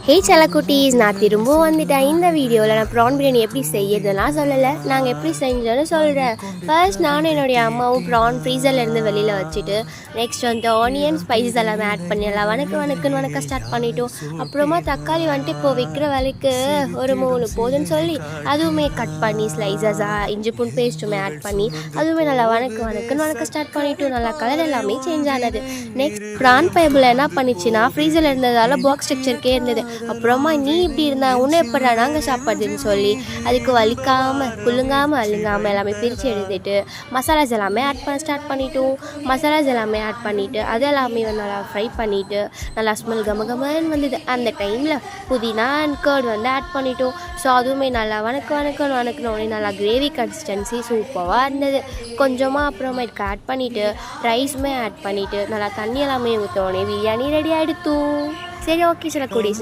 ஹே செல்லக்குட்டீஸ், நான் திரும்பவும் வந்துட்டேன். இந்த வீடியோவில் நான் ப்ரான் பிரியாணி எப்படி செய்யறதுலாம் சொல்லலை, நாங்கள் எப்படி செஞ்சோன்னு சொல்கிறேன். ஃபர்ஸ்ட் நானும் என்னுடைய அம்மாவும் ப்ரான் ஃப்ரீசர்லேருந்து வெளியில் வச்சுட்டு நெக்ஸ்ட் வந்து ஆனியன் ஸ்பைசஸ் எல்லாமே ஆட் பண்ணிடலாம். வணக்க ஸ்டார்ட் பண்ணிட்டோம். அப்புறமா தக்காளி வந்துட்டு இப்போ விற்கிற விலைக்கு ஒரு 3 போதுன்னு சொல்லி அதுவுமே கட் பண்ணி ஸ்லைசஸாக இஞ்சி பூண்டு பேஸ்ட்டுமே ஆட் பண்ணி அதுவுமே நல்லா வணக்க ஸ்டார்ட் பண்ணிட்டோம். நல்லா கலர் எல்லாமே சேஞ்ச் ஆனது. நெக்ஸ்ட் ப்ரான் பைபிள் என்ன பண்ணிச்சுன்னா ஃப்ரீசரில் இருந்ததால் பாக்ஸ் ஸ்ட்ரக்சருக்கே இருந்தது. அப்புறமா நீ இப்படி இருந்தா உன்னை எப்படா நாங்கள் சாப்பிட்றதுன்னு சொல்லி அதுக்கு வலிக்காமல் குலுங்காமல் அழுங்காமல் எல்லாமே பிரித்து எடுத்துட்டு மசாலாஸ் எல்லாமே ஆட் பண்ண ஸ்டார்ட் பண்ணிட்டோம். மசாலாஸ் எல்லாமே ஆட் பண்ணிவிட்டு அது எல்லாமே நல்லா ஃப்ரை பண்ணிவிட்டு நல்லா ஸ்மெல் கமகமன்னு வந்தது. அந்த டைமில் புதினா அண்ட் கர்ட் வந்து ஆட் பண்ணிட்டோம். ஸோ அதுவுமே நல்லா வணக்கணுன்னே நல்லா கிரேவி கன்சிஸ்டன்சி சூப்பராக இருந்தது. கொஞ்சமாக அப்புறமா இதுக்கு ஆட் பண்ணிவிட்டு ரைஸுமே ஆட் பண்ணிவிட்டு நல்லா தண்ணி எல்லாமே ஊற்றோடனே பிரியாணி ரெடி ஆகிடுத்தோம். சரி, ஓகே சில கூடிய